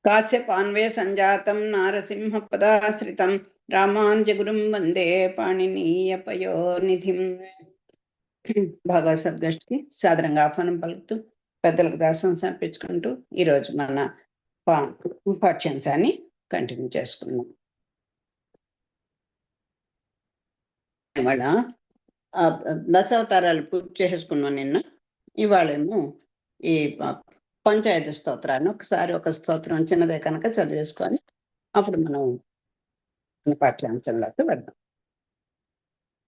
కాశ్యపాన్వే సంజాతం నారసింహ పదాశ్రితం రామానుజగురుం వందే పాణినీయపయోనిధిం. భాగవత సద్గోష్ఠికి సాదరంగా ఆహ్వానం పలుకుతూ పెద్దలకు దాసం సమర్పించుకుంటూ ఈరోజు మన పాఠ్యాంశాన్ని కంటిన్యూ చేసుకున్నాం. ఇవాళ దశావతారాలు పూర్తి చేసుకున్నాం నిన్న. ఇవాళేమో ఈ పంచాయతీ స్తోత్రాన్ని ఒకసారి ఒక స్తోత్రం చిన్నదే కనుక చదివేసుకొని అప్పుడు మనం పాఠ్యాంశంలోకి వెళ్దాం.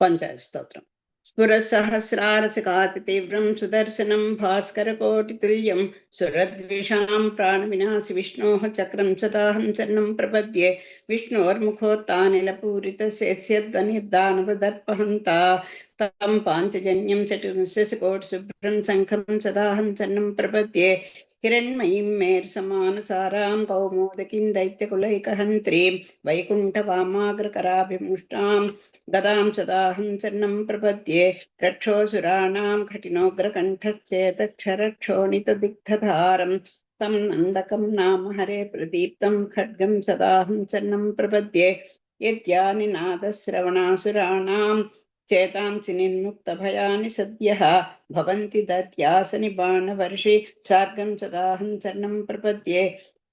పంచాయతీ స్తోత్రం. స్ఫురసహస్రారసికాతి తీవ్రం సుదర్శనం భాస్కరకోటితుల్యం సురద్విషాం ప్రాణవినాశి విష్ణోః చక్రం సదాహం శరణం ప్రపద్యే. విష్ణోర్ముఖోత్తానిలపూరితశేష్యధ్వనిర్దానవదర్పహంతా తం పాంచజన్యం శశికోటిశుభ్రం శంఖం సదాహం శరణం ప్రపద్యే. హిరణ్మయీం మేరుసమానసారాం కౌమోదకీం దైత్యకులైకహంత్రీం వైకుంఠవామాగ్రకరాభిముష్టాం గదాం సదాహం శరణం ప్రపద్యే. రక్షోసురాణాం కఠినోగ్రకంఠశ్చేతక్షరక్షోణితదిగ్ధధారం తం నందకం నామ హరే ప్రదీప్తం ఖడ్గం సదాహం శరణం ప్రపద్యే. యజ్ఞాని నాదశ్రవణాసురాణాం చేతాంసి నిర్ముక్తభయాని సద్యః భవంతి దత్యాసని బాణవర్షి సార్గం సదాహం శరణం ప్రపద్యే.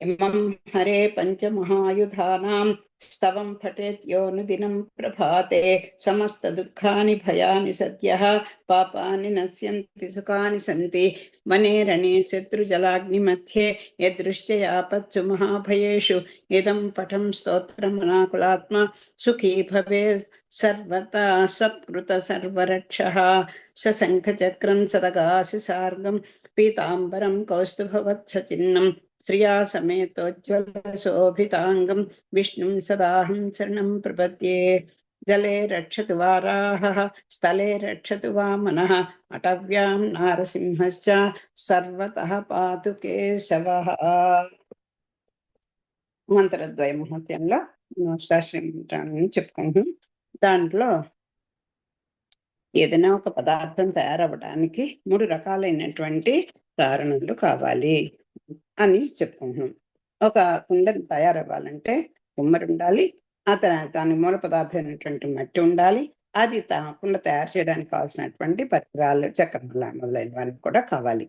ఇమం హరే పంచమహాయుధానాం స్తవం పఠేత్యోనుదినం ప్రభాతే సమస్త దుఃఖాని భయాని సద్యః పాపాని నశ్యంతి సుఖాని సంతి వనే రణే శత్రుజలాగ్ని మధ్యే యదృశ్యయాపత్సు మహాభయేషు ఇదం పఠం స్తోత్రమనాకులాత్మ సుఖీ భవేత్ సర్వతా సత్కృత సర్వరక్షః. సశంఖచక్రం సదగాసి సార్గం పీతాంబరం కౌస్తుభవత్సచిన్నం శ్రియా సమేతోజ్వలశోభితాంగం విష్ణుం సదాహం శరణం ప్రపద్యే. జలే రక్షతు వారాహః స్థలే రక్షతు వామనః అటవ్యాం నారసింహశ్చ సర్వతః పాతు కేశవః. మంత్రద్వయ మహత్యంలో శాస్త్రీయ చెప్పుకుంటున్నాం. దాంట్లో ఏదైనా ఒక పదార్థం తయారవ్వడానికి 3 రకాలైనటువంటి కారణాలు కావాలి అని చెప్పుకుంటున్నాం. ఒక కుండను తయారవ్వాలంటే కుమ్మరి ఉండాలి, దాని మూల పదార్థం అయినటువంటి మట్టి ఉండాలి, అది కుండ తయారు చేయడానికి కావాల్సినటువంటి పరికరాలు చక్రముల మొదలైనవన్నీ కూడా కావాలి.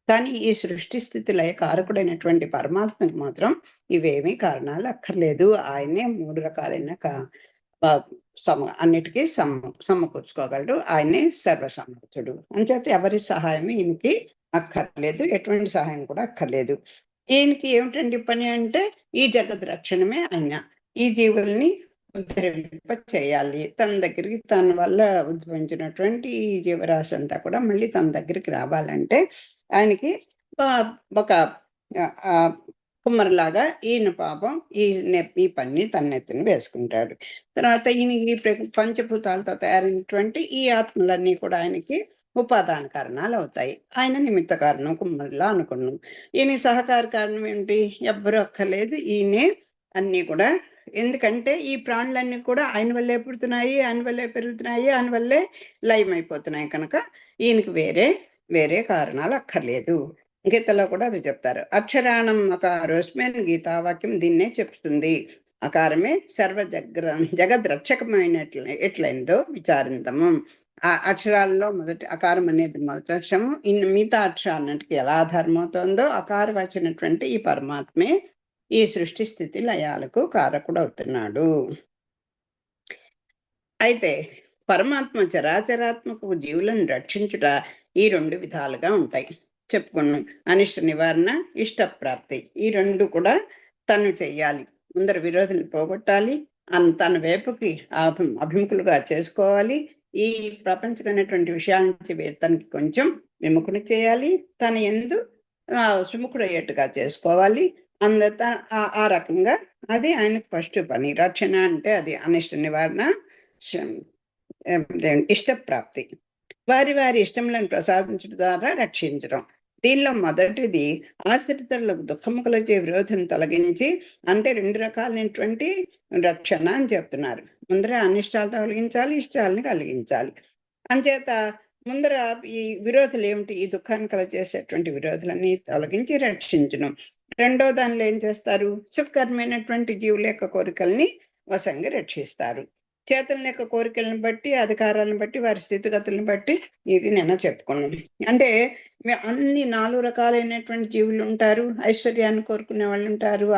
కానీ ఈ సృష్టి స్థితి లయ కారకుడైనటువంటి పరమాత్మకి మాత్రం ఇవేమీ కారణాలు అక్కర్లేదు. ఆయనే 3 రకాలైన అన్నిటికీ సమకూర్చుకోగలడు. ఆయనే సర్వసమర్థుడు. అంచేత ఎవరి సహాయం ఈయనకి అక్కర్లేదు, ఎటువంటి సహాయం కూడా అక్కర్లేదు. ఈయనకి ఏమిటండి పని అంటే ఈ జగత్ రక్షణమే ఆయన. ఈ జీవుల్ని ఉద్ధరింప చేయాలి. తన దగ్గరికి తన వల్ల ఉద్భవించినటువంటి ఈ జీవరాశి అంతా కూడా మళ్ళీ తన దగ్గరికి రావాలంటే ఆయనకి ఒక కుమ్మరిలాగా ఈయన పాపం ఈ పని తన్నెత్తిని వేసుకుంటాడు. తర్వాత ఈయన ఈ పంచభూతాలతో తయారైనటువంటి ఈ ఆత్మలన్నీ కూడా ఆయనకి ఉపాదాన కారణాలు అవుతాయి. ఆయన నిమిత్త కారణం కుమ్మరిలా అనుకున్నాం. ఈయన సహకార కారణం ఏంటి? ఎవ్వరూ అక్కర్లేదు, ఈయనే అన్నీ కూడా. ఎందుకంటే ఈ ప్రాణులన్నీ కూడా ఆయన వల్లే పుడుతున్నాయి, ఆయన వల్లే పెరుగుతున్నాయి, ఆయన వల్లే లయమైపోతున్నాయి కనుక ఈయనకి వేరే కారణాలు అక్కర్లేదు. గీతలో కూడా అది చెప్తారు. అక్షరాణం అకారోస్మిన్ గీతావాక్యం దీన్నే చెప్తుంది. అకారమే సర్వ జగద్రక్షకమైనట్లు ఎట్లయిందో విచారించము. ఆ అక్షరాల్లో మొదటి అకారం అనేది మొదటి అక్షరము. మిగతా అక్షరాలన్నిటికీ ఎలా ఆధారమవుతుందో అకారం వచ్చినటువంటి ఈ పరమాత్మే ఈ సృష్టి స్థితి లయాలకు కారకుడు అవుతున్నాడు. అయితే పరమాత్మ చరాచరాత్మక జీవులను రక్షించుట ఈ 2 విధాలుగా ఉంటాయి చెప్పుకున్నాం. అనిష్ట నివారణ, ఇష్టప్రాప్తి, ఈ 2 కూడా తను చెయ్యాలి. ముందర విరోధులు పోగొట్టాలి, తన వైపుకి అభిముఖులుగా చేసుకోవాలి. ఈ ప్రపంచమైనటువంటి విషయాల నుంచి తనకి కొంచెం విముఖుని చేయాలి, తన యందు సుముఖుడయ్యేట్టుగా చేసుకోవాలి. ఆ రకంగా అది ఆయనకు ఫస్ట్ పని. రక్షణ అంటే అది అనిష్ట నివారణ, ఇష్టప్రాప్తి. వారి ఇష్టములను ప్రసాదించడం ద్వారా రక్షించడం. దీనిలో మొదటిది ఆశ్రితులకు దుఃఖము కలిగే విరోధం తొలగించి, అంటే 2 రకాలైనటువంటి రక్షణ అని చెప్తున్నారు. ముందర అనిష్టాలు తొలగించాలి, ఇష్టాలని కలిగించాలి. అంచేత ముందర ఈ విరోధులు ఏమిటి? ఈ దుఃఖాన్ని కలగజేసేటువంటి విరోధులన్నీ తొలగించి రక్షించును. రెండో దానిలో ఏం చేస్తారు? సుఖకరమైనటువంటి జీవుల యొక్క కోరికల్ని వశంగా రక్షిస్తారు. చేతల యొక్క కోరికలను బట్టి, అధికారాలను బట్టి, వారి స్థితిగతులను బట్టి ఇది నిన్న చెప్పుకున్నాం. అంటే అన్ని 4 రకాలైనటువంటి జీవులు ఉంటారు. ఐశ్వర్యాన్ని కోరుకునే వాళ్ళు ఉంటారు.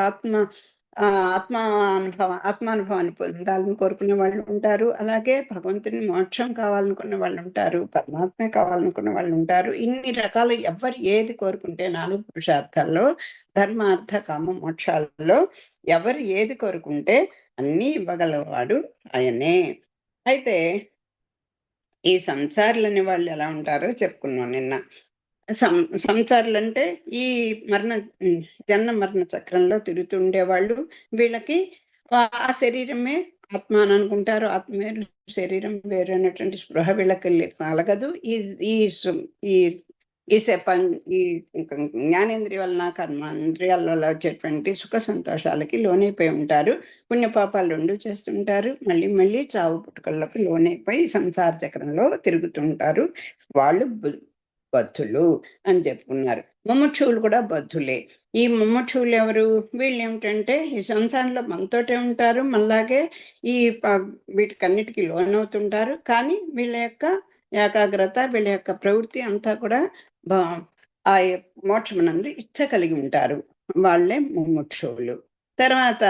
ఆత్మానుభవాన్ని పొందాలని కోరుకునే వాళ్ళు ఉంటారు. అలాగే భగవంతుని మోక్షం కావాలనుకునే వాళ్ళు ఉంటారు. పరమాత్మే కావాలనుకునే వాళ్ళు ఉంటారు. ఇన్ని రకాలు ఎవరు ఏది కోరుకుంటే 4 పురుషార్థాల్లో ధర్మ, అర్థ, కామ, మోక్షాలలో ఎవరు ఏది కోరుకుంటే అన్నీ ఇవ్వగలవాడు ఆయనే. అయితే ఈ సంసారులనే వాళ్ళు ఎలా ఉంటారో చెప్పుకున్నాం నిన్న. సంసారులంటే ఈ జన్మ మరణ చక్రంలో తిరుగుతుండే వాళ్ళు. వీళ్ళకి ఆ శరీరమే ఆత్మ అని అనుకుంటారు. ఆత్మ వేరు, శరీరం వేరు అనేటువంటి స్పృహ వీళ్ళకి కలగదు. ఈ ఈ ఈ ఈ జ్ఞానేంద్రియ వలన, కర్మేంద్రియాల వల్ల వచ్చేటువంటి సుఖ సంతోషాలకి లోనైపోయి ఉంటారు. పుణ్యపాపాలు 2 చేస్తుంటారు. మళ్ళీ మళ్ళీ చావు పుట్టుకలకు లోనైపోయి సంసార చక్రంలో తిరుగుతుంటారు. వాళ్ళు బద్ధులు అని చెప్పుకున్నారు. ముముక్షువులు కూడా బద్ధులే. ఈ ముముక్షువులు ఎవరు? వీళ్ళు ఏమిటంటే ఈ సంసారంలో మనతోటే ఉంటారు. మనలాగే ఈ వీటికన్నిటికీ లోనవుతుంటారు. కానీ వీళ్ళ యొక్క ఏకాగ్రత, వీళ్ళ యొక్క ప్రవృత్తి అంతా కూడా ఆ మోక్షమునందు ఇచ్చ కలిగి ఉంటారు. వాళ్ళే ముముక్షువులు. తర్వాత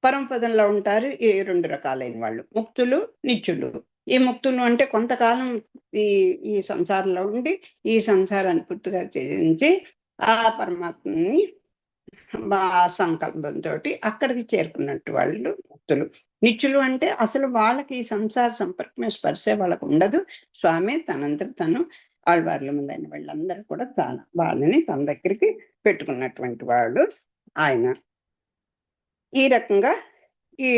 పరమపదంలో ఉంటారు ఈ 2 రకాలైన వాళ్ళు, ముక్తులు, నిత్యులు. ఈ ముక్తులు అంటే కొంతకాలం ఈ సంసారంలో ఉండి ఈ సంసారాన్ని పూర్తిగా త్యజించి ఆ పరమాత్మని సంకల్పంతో అక్కడికి చేరుకున్నట్టు వాళ్ళు ముక్తులు. నిత్యులు అంటే అసలు వాళ్ళకి ఈ సంసార సంపర్కమే, స్పర్శే వాళ్ళకు ఉండదు. స్వామి తనంతట తను ఆళ్వార్ల ముందైన వాళ్ళందరూ కూడా చాలా వాళ్ళని తన దగ్గరికి పెట్టుకున్నటువంటి వాళ్ళు ఆయన. ఈ రకంగా ఈ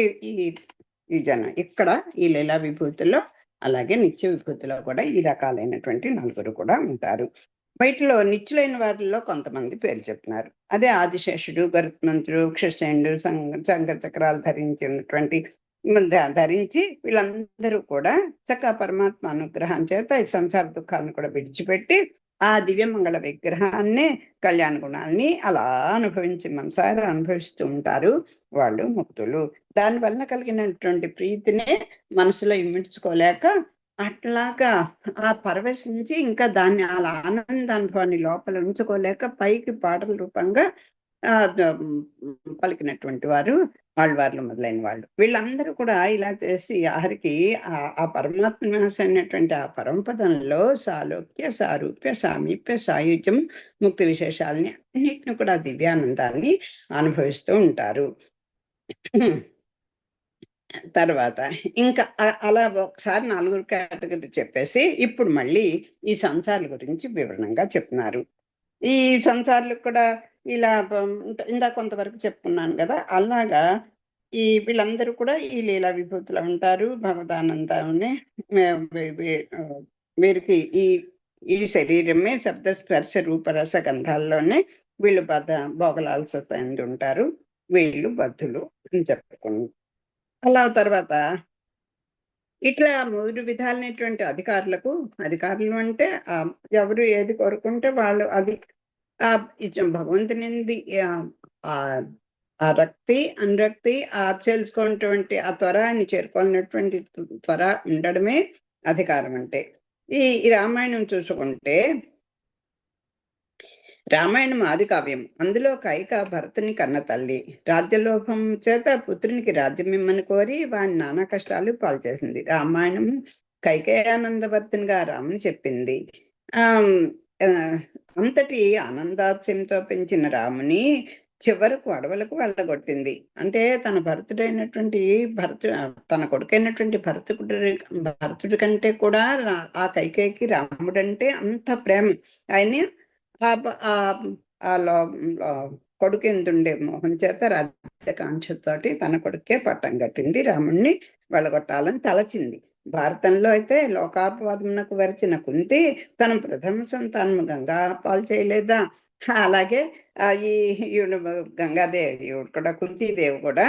ఈ జనం ఇక్కడ ఈ లీలా విభూతిలో, అలాగే నిత్య విభూతిలో కూడా ఈ రకాలైనటువంటి 4 కూడా ఉంటారు. వీటిలో నిత్యులైన వారిలో కొంతమంది పేరు చెప్తున్నారు. అదే ఆదిశేషుడు, గరుత్మంతుడు, కృష్ణుడు, సంఘ చక్రాలు ధరించి వీళ్ళందరూ కూడా చక్కగా పరమాత్మ అనుగ్రహం చేత ఈ సంసార దుఃఖాలను కూడా విడిచిపెట్టి ఆ దివ్యమంగళ విగ్రహాన్ని, కళ్యాణ గుణాలని అలా అనుభవించి మనసారా అనుభవిస్తూ ఉంటారు. వాళ్ళు ముక్తులు. దానివల్ల కలిగినటువంటి ప్రీతినే మనసులో ఇమిడ్చుకోలేక అట్లాగా ఆ పరవశించి ఇంకా దాన్ని అలా ఆనందానుభవాన్ని లోపల ఉంచుకోలేక పైకి పాటల రూపంగా పలికినటువంటి వారు ఆళ్వార్లు మొదలైన వాళ్ళు. వీళ్ళందరూ కూడా ఇలా చేసి ఆఖరికి ఆ పరమాత్మ అయినటువంటి ఆ పరమపదంలో సాలోక్య, సారూప్య, సామీప్య, సాయుధ్యం, ముక్తి విశేషాలని అన్నిటిని కూడా దివ్యానందాన్ని అనుభవిస్తూ ఉంటారు. తర్వాత ఇంకా అలా ఒకసారి 4 కేటగిరీ చెప్పేసి ఇప్పుడు మళ్ళీ ఈ సంసారాల గురించి వివరణంగా చెప్తున్నారు. ఈ సంసారాలకు కూడా ఇలా ఇందాక కొంతవరకు చెప్పుకున్నాను కదా, అలాగా ఈ వీళ్ళందరూ కూడా ఈ లీలా విభూతిలో ఉంటారు. భగవదానందాన్ని వీరికి ఈ శరీరమే శబ్ద, స్పర్శ, రూపరస, గంధాల్లోనే వీళ్ళు భోగలాల్సత ఎందు ఉంటారు. వీళ్ళు బద్ధులు అని చెప్పుకున్నాం. అలా తర్వాత ఇట్లా 3 విధాలైనటువంటి అధికారులు అంటే ఎవరు ఏది కోరుకుంటే వాళ్ళు అది భగవంతునింది ఆ రక్తి, అనురక్తి, తెలుసుకున్నటువంటి ఆ త్వరాన్ని చేరుకోవాలన్నటువంటి త్వర ఉండడమే అధికారం అంటే. ఈ రామాయణం చూసుకుంటే రామాయణం ఆది కావ్యం. అందులో కైక భరతుని కన్న తల్లి. రాజ్యలోభం చేత పుత్రునికి రాజ్యం ఇమ్మని కోరి వాని నానా కష్టాలు పాల్చేసింది. రామాయణం కైకేయానందవర్తునిగా రాముని చెప్పింది. అంతటి ఆనందాస్యంతో పెంచిన రాముని చివరకు అడవులకు వెళ్ళగొట్టింది. అంటే తన తన కొడుకైనటువంటి భరతుడి కంటే కూడా ఆ కైకేయికి రాముడంటే అంత ప్రేమ. ఆయన కొడుకు ఎందుండే మోహం చేత రాజ్యకాంక్షతోటి తన కొడుకే పట్టం కట్టింది. రాముణ్ణి వెళ్ళగొట్టాలని తలచింది. భారతంలో అయితే లోకాపవాదమునకు వరిచిన కుంతి తన ప్రథమ సంతానము గంగా పాలు చేయలేదా? అలాగే గంగాదేవి కూడా, కుంతీదేవి కూడా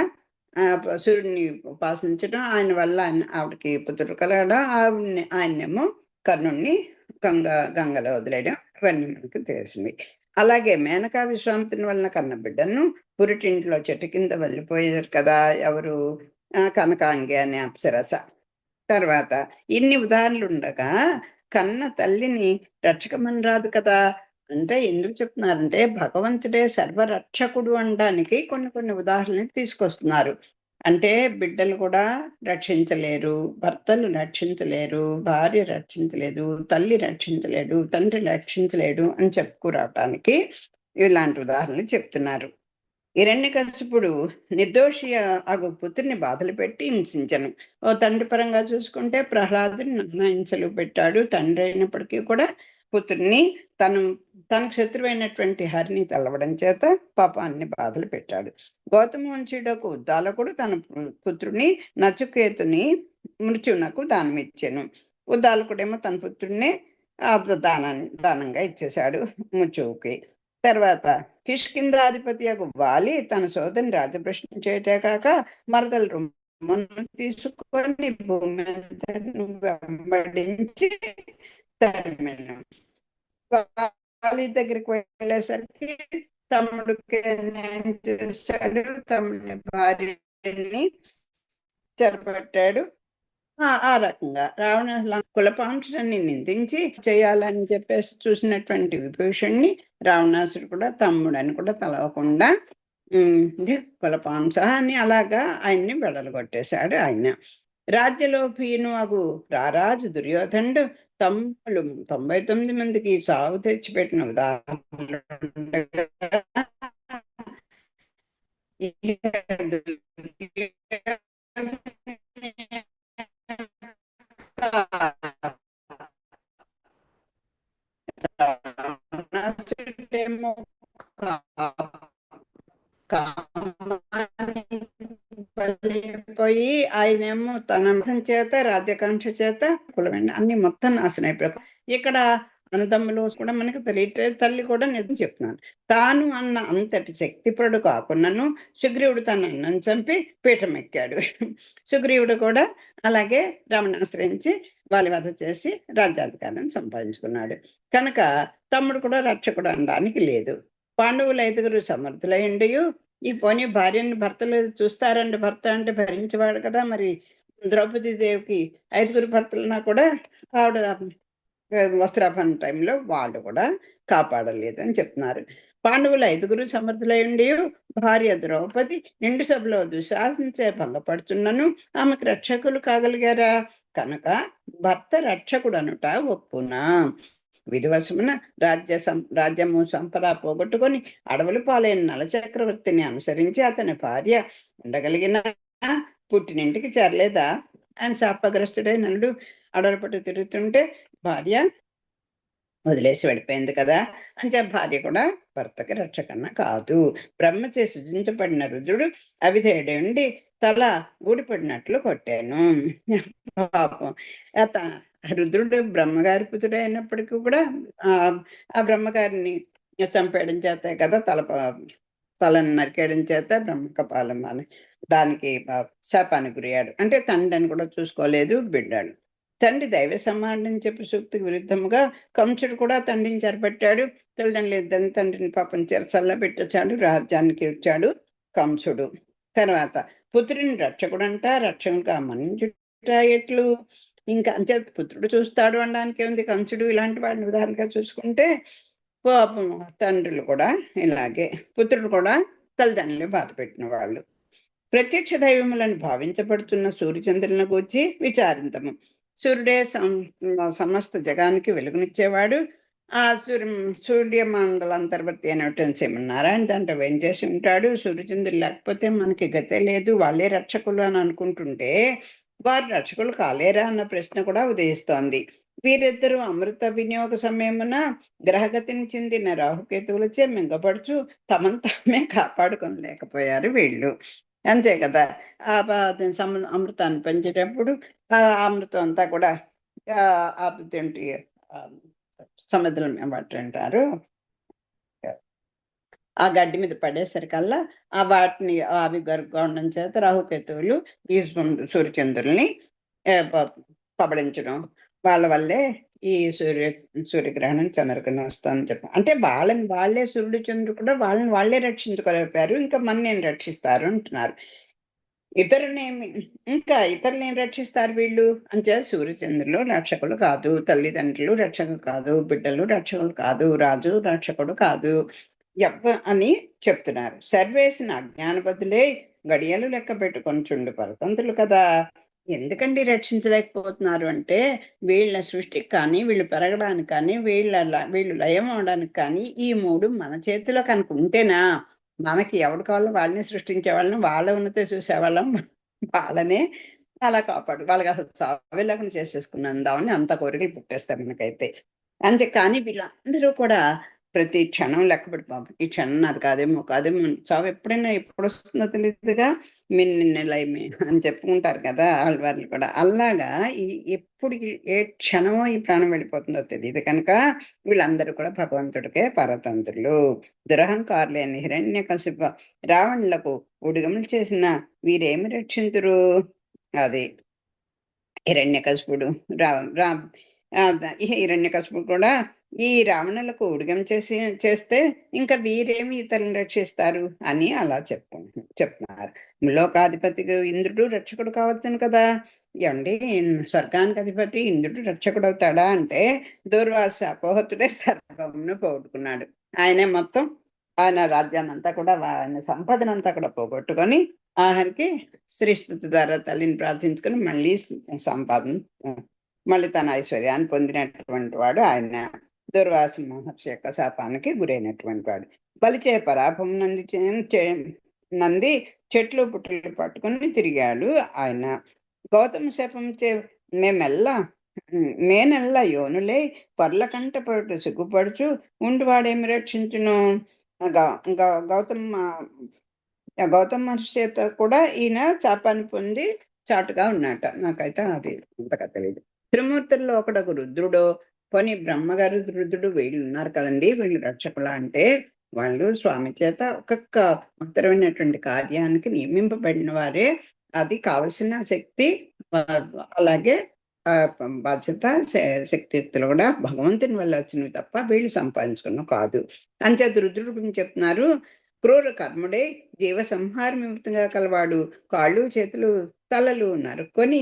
సూర్యుడిని ఉపాసించడం, ఆయన వల్ల ఆవిడకి పుత్రుడు కలగడం, ఆయన్నేమో కర్ణుణ్ణి గంగలో వదిలేయడం ఇవన్నీ మనకు తెలిసింది. అలాగే మేనకా విశ్వామిత్రుని వలన కన్న బిడ్డను పురిటింట్లో చెట్టు కింద వెళ్ళిపోయారు కదా ఎవరు, కనకాంగి అనే అప్సరస. తర్వాత ఇన్ని ఉదాహరణలుండగా కన్న తల్లిని రక్షకమని రాదు కదా. అంటే ఎందుకు చెప్తున్నారంటే భగవంతుడే సర్వరక్షకుడు అనడానికి కొన్ని కొన్ని ఉదాహరణలు తీసుకొస్తున్నారు. అంటే బిడ్డలు కూడా రక్షించలేరు, భర్తలు రక్షించలేరు, భార్య రక్షించలేదు, తల్లి రక్షించలేడు, తండ్రి రక్షించలేడు అని చెప్పుకురావటానికి ఇలాంటి ఉదాహరణలు చెప్తున్నారు. హిరణ్యకశిపుడు నిర్దోషి అగు పుత్రుని బాధలు పెట్టి హింసించను. ఓ తండ్రి పరంగా చూసుకుంటే ప్రహ్లాదుని నానా హింసలు పెట్టాడు. తండ్రి అయినప్పటికీ కూడా పుత్రుని తనకు శత్రువైనటువంటి హరిని తలవడం చేత పాపాన్ని బాధలు పెట్టాడు. గౌతమ వంశీయుడకు ఉద్దాలకుడు తన పుత్రుని నచికేతుని మృత్యునకు దానమిచ్చాను. ఉద్దాలకుడేమో తన పుత్రుడిని దానంగా ఇచ్చేశాడు మృత్యువుకి. తర్వాత కిష్కింధాధిపతి వాలి తన సోదరిని రాజప్రశ్న చేయటే కాక మరదలు రుమ్మను తీసుకొని భూమి వెంబడించి తరిమెను. వాలి దగ్గరికి వెళ్ళేసరికి తమ్ముడికి న్యాయం చేశాడు, తమ్ముని భార్యని చెరపట్టాడు. ఆ రకంగా రావణ కులపాంశుని నిందించి చేయాలని చెప్పేసి చూసినటువంటి విభూషణ్ణి రావణాసుడు కూడా తమ్ముడని కూడా తలవకుండా కులపాంశ అని అలాగా ఆయన్ని వెడలగొట్టేశాడు. ఆయన రాజ్యలోభీను అగు రారాజు దుర్యోధనుడు 99 మందికి సాగు తెచ్చిపెట్టిన ఉదాహరణ పోయి ఆయనేమో తన చేత రాజ్యకాంక్ష చేత కులమైన అన్ని మొత్తం నాశనం అయిపోయారు. ఇక్కడ అన్నదమ్ములు కూడా మనకు తెలియట్లేదు. తల్లి కూడా నేను చెప్తున్నాను, తాను అన్న అంతటి శక్తిపరుడు కాకున్నాను సుగ్రీవుడు తన అన్నను చంపి పీఠం ఎక్కాడు. సుగ్రీవుడు కూడా అలాగే రాముని ఆశ్రయించి వాళ్ళ వధ చేసి రాజ్యాధికారం సంపాదించుకున్నాడు. కనుక తమ్ముడు కూడా రక్షకుడు అనడానికి లేదు. పాండవులు 5 సమర్థులైండి. ఈ పోనీ భార్యని భర్తలు చూస్తారండి, భర్త అంటే భరించేవాడు కదా. మరి ద్రౌపది దేవికి 5 భర్తలున్నా కూడా ఆవిడ వస్త్రాపహరణ టైంలో వాళ్ళు కూడా కాపాడలేదు అని చెప్తున్నారు. పాండవులు 5 సమర్థులైండి భార్య ద్రౌపది నిండు సభలో దుశాసించే భంగపడుతున్నను ఆమెకు రక్షకులు కాగలిగారా? కనుక భర్త రక్షకుడు అనుట ఒప్పునా? విధివశమున రాజ్యము సంపద పోగొట్టుకొని అడవులు పాలైన నలచక్రవర్తిని అనుసరించి అతని భార్య ఉండగలిగిన పుట్టినింటికి చేరలేదా అని శాపగ్రస్తుడై నలుడు అడవుల పట్టు తిరుగుతుంటే భార్య వదిలేసి వెళ్ళిపోయింది కదా అని చెప్పి భార్య కూడా భర్తకి రక్షకన్న కాదు. బ్రహ్మచే సృజించబడిన రుద్రుడు అవిధేయుడి తల ఊడిపడినట్లు కొట్టాను. పాపం రుద్రుడు బ్రహ్మగారి పుత్రుడు అయినప్పటికీ కూడా ఆ బ్రహ్మగారిని చంపేయడం చేత కదా తలను నరికేయడం చేత బ్రహ్మకపాలం అని దానికి శాపానికి గురయ్యాడు. అంటే తండ్రిని కూడా చూసుకోలేదు బిడ్డాడు. తండ్రి దైవ సమానం చెప్పి సూక్తికి విరుద్ధముగా కంసుడు కూడా తండ్రిని చెరపెట్టాడు. తల్లిదండ్రులు తండ్రిని పాపం చెరసల్లా పెట్టొచ్చాడు, రాజ్యానికి వచ్చాడు కంసుడు. తర్వాత పుత్రుని రక్షకుడంట, రక్షకుడుగా మన్నించుట ఎట్లు? ఇంకా అంతే పుత్రుడు చూస్తాడు అనడానికి ఉంది. కంసుడు ఇలాంటి వాడిని ఉదాహరణగా చూసుకుంటే పాపం తండ్రులు కూడా ఇలాగే, పుత్రుడు కూడా తల్లిదండ్రులు బాధ పెట్టిన వాళ్ళు. ప్రత్యక్ష దైవములను భావించబడుతున్న సూర్యచంద్రులను గూర్చి విచారింతము. సూర్యుడే సమస్త జగానికి వెలుగునిచ్చేవాడు. ఆ సూర్యమండలాంతర్వర్తి అనేటువంటి శ్రీమన్నారాయణ దాంట్లో వేంచేసి ఉంటాడు. సూర్యచంద్రులు లేకపోతే మనకి గతే లేదు, వాళ్ళే రక్షకులు అని అనుకుంటుంటే వారు రక్షకులు కాలేరా అన్న ప్రశ్న కూడా ఉదయిస్తోంది. వీరిద్దరూ అమృత వినియోగ సమయమున గ్రహగతిని చెందిన రాహుకేతువులచే మింగపడుచు తమను తామే కాపాడుకోలేకపోయారు వీళ్ళు. అంతే కదా. అమృతాన్ని పెంచేటప్పుడు ఆ అమృతం అంతా కూడా ఏంటి సముద్రం ఏమంటారు ఆ గడ్డి మీద పడేసరికల్లా ఆ వాటిని అవి గర్భండం చేత రాహుకేతువులు ఈ సూర్యచంద్రుల్ని పబళించడం వాళ్ళ వల్లే ఈ సూర్యగ్రహణం, చంద్రగ్రహణం వస్తుందని చెప్పి. అంటే వాళ్ళని వాళ్ళే, సూర్యుడు, చంద్రుడు కూడా వాళ్ళని వాళ్ళే రక్షించుకోలేకపోయారు. ఇంకా మననేం రక్షిస్తారు అంటున్నారు. ఇతరులనేమి ఇతరులనేం రక్షిస్తారు వీళ్ళు? అంచేత సూర్యచంద్రులు రక్షకులు కాదు, తల్లిదండ్రులు రక్షకులు కాదు, బిడ్డలు రక్షకులు కాదు, రాజు రక్షకుడు కాదు అని చెప్తున్నారు. సర్వేసిన అజ్ఞానబద్ధులే గడియలు లెక్క పెట్టుకొనుచుండు పరతంత్రులు కదా! ఎందుకండి రక్షించలేకపోతున్నారు అంటే, వీళ్ళ సృష్టికి కానీ, వీళ్ళు పెరగడానికి కానీ, వీళ్ళు లయం అవ్వడానికి కానీ, ఈ 3 మన చేతిలో కనుక ఉంటేనా, మనకి ఎవడు కావాలో వాళ్ళని సృష్టించేవాళ్ళం, వాళ్ళ ఉన్నతే చూసేవాళ్ళం. వాళ్ళనే అలా వాళ్ళకసలు చావే లేకుండా చేసేసుకునందామని అంత కోరికలు పుట్టేస్తాయి మనకైతే. అంతే కానీ వీళ్ళందరూ కూడా ప్రతి క్షణం లెక్కపెట్టి బాబు ఈ క్షణం నాది కాదేమో, కాదేమో చావు ఎప్పుడొస్తుందో తెలీదుగా మిన్నెలైమే అని చెప్పుకుంటారు కదా! ఆళ్ళవార్లు కూడా. అలాగా ఈ ఎప్పుడు ఏ క్షణమో ఈ ప్రాణం వెళ్ళిపోతుందో తెలీదు కనుక వీళ్ళందరూ కూడా భగవంతుడికే పరతంత్రులు. దురహంకారులైన హిరణ్యకశిప, రావణులకు ఉడిగములు చేసిన వీరేమి రక్షింతురు? అది హిరణ్యకశిపుడు రా రా హిరణ్యకశిపుడు కూడా ఈ రావణులకు ఉడిగం చేస్తే ఇంకా వీరేమి ఇతరులను రక్షిస్తారు అని అలా చెప్తున్నారు. లోకాధిపతికి ఇంద్రుడు రక్షకుడు కావచ్చును కదా! ఏమండి, స్వర్గానికి అధిపతి ఇంద్రుడు రక్షకుడు అవుతాడా అంటే, దూర్వాస అపోహతుడే సర్వమును పోగొట్టుకున్నాడు. ఆయనే మొత్తం ఆయన రాజ్యాన్ని అంతా కూడా, ఆయన సంపదనంతా కూడా పోగొట్టుకొని ఆఖరికి శ్రీస్తుతి ద్వారా తల్లిని ప్రార్థించుకొని మళ్ళీ తన ఐశ్వర్యాన్ని పొందినటువంటి వాడు ఆయన. దుర్వాస మహర్షి యొక్క శాపానికి గురైనటువంటి వాడు. బలిచే పరాభం నంది చెట్లు పుట్టలు పట్టుకుని తిరిగాడు ఆయన. గౌతమ శాపంచే మేనెల్లా యోనులే పర్ల కంట పడు సిగ్గుపడుచు ఉండివాడేమి రక్షించును. గౌతమ మహర్షి చేత కూడా ఈయన శాపాన్ని పొంది చాటుగా ఉన్నట. నాకైతే అది అంతగా తెలియదు. త్రిమూర్తుల్లో ఒకడొక రుద్రుడు, పోనీ బ్రహ్మగారు, రుద్రుడు వీళ్ళు ఉన్నారు కదండి, వీళ్ళు రక్షకుల అంటే వాళ్ళు స్వామి చేత ఒక్కొక్క ఉత్తరమైనటువంటి కార్యానికి నియమింపబడిన వారే. అది కావలసిన శక్తి, అలాగే బాధ్యత, శక్తియుక్తులు కూడా భగవంతుని వల్ల వచ్చినవి తప్ప వీళ్ళు సంపాదించుకున్న కాదు. అంచేత రుద్రుడు గురించి చెప్తున్నారు. క్రూర కర్ముడే జీవ సంహారమితంగా కలవాడు, కాళ్ళు చేతులు తలలు నరుక్కొని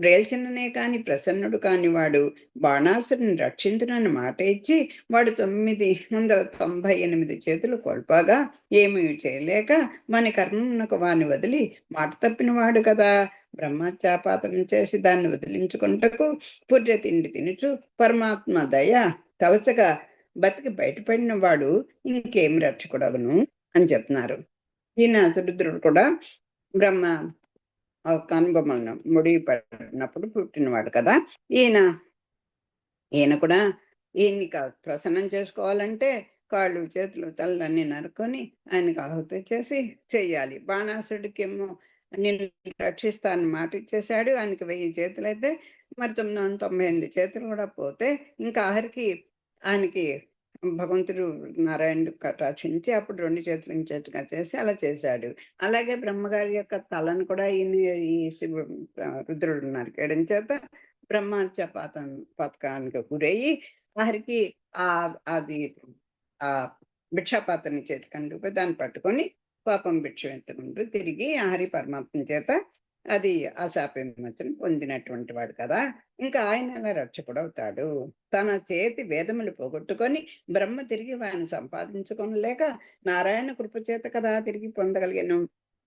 రేల్చిననే కాని ప్రసన్నుడు కానివాడు, బాణాసురుని రక్షించునని మాట ఇచ్చి వాడు 998 చేతులు కోల్పోగా ఏమీ చేయలేక మన కర్మమునకు వాని వదిలి మాట తప్పినవాడు కదా. బ్రహ్మత్యాపాతం చేసి దాన్ని వదిలించుకుంటకు పుర్రె తిండి తినుచు పరమాత్మ దయ తలచగా బతికి బయటపడిన వాడు ఇంకేమి రక్షకుడగును అని చెప్తున్నారు. ఈయన రుద్రుడు కూడా బ్రహ్మ కనుబొమ్మలను ముడి పడినప్పుడు పుట్టినవాడు కదా. ఈయన కూడా ఈయన్ని ప్రసన్నం చేసుకోవాలంటే కాళ్ళు చేతులు తలలన్నీ నరుకొని ఆయనకు ఆహుతి చేసి చెయ్యాలి. బాణాసుడికేమో నిన్ను రక్షిస్తానని మాట ఇచ్చేశాడు. ఆయనకి 1000 చేతులు అయితే మరి 998 చేతులు కూడా పోతే ఇంకా ఆఖరికి ఆయనకి భగవంతుడు నారాయణుడు కటాక్షించి అప్పుడు 2 చేతులు ఇంచేట్టుగా చేసి అలా చేశాడు. అలాగే బ్రహ్మగారి యొక్క తలను కూడా ఈ రుద్రుడు నరికేయడం చేత పథకానికి గురయ్యి ఆఖరికి అది భిక్షాపాత్రని చేతికందుకు దాన్ని పట్టుకొని పాపం భిక్ష ఎత్తుకుంటూ తిరిగి హరి పరమాత్మ చేత అది ఆ శాప విమోచన పొందినటువంటి వాడు కదా. ఇంకా ఆయన ఎలా రక్షకుడు అవుతాడు? తన చేతి వేదములు పోగొట్టుకొని బ్రహ్మ తిరిగి వారిని సంపాదించుకోలేక నారాయణ కృపచేత కదా తిరిగి పొందగలిగాను.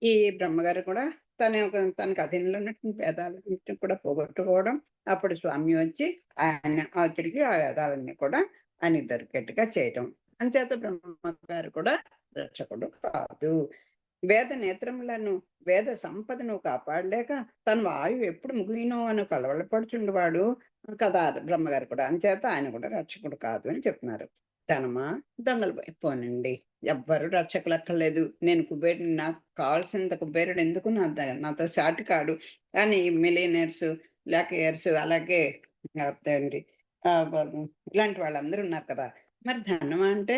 ఈ బ్రహ్మగారు కూడా తనకు అధీనంలో ఉన్నటువంటి వేదాలన్నింటినీ కూడా పోగొట్టుకోవడం, అప్పుడు స్వామి వచ్చి ఆయన తిరిగి ఆ వేదాలన్నీ కూడా ఆయన దొరికేట్టుగా చేయటం. అంచేత బ్రహ్మగారు కూడా రక్షకుడు కాదు. వేద నేత్రములను వేద సంపదను కాపాడలేక తన వాయువు ఎప్పుడు ముగినో అని కలవలపడుచుండేవాడు కదా బ్రహ్మగారు కూడా. అంచేత ఆయన కూడా రక్షకుడు కాదు అని చెప్తున్నారు. ధనమా దొంగలు పోనండి, ఎవ్వరు రక్షకులు అక్కర్లేదు. నేను కుబేరుని, నాకు కావాల్సినంత కుబేరుడు ఎందుకు నాతో సాటి కాడు. కానీ మిలియనర్స్, లాకయర్స్, అలాగే ఇలాంటి వాళ్ళందరూ ఉన్నారు కదా. మరి ధనమా అంటే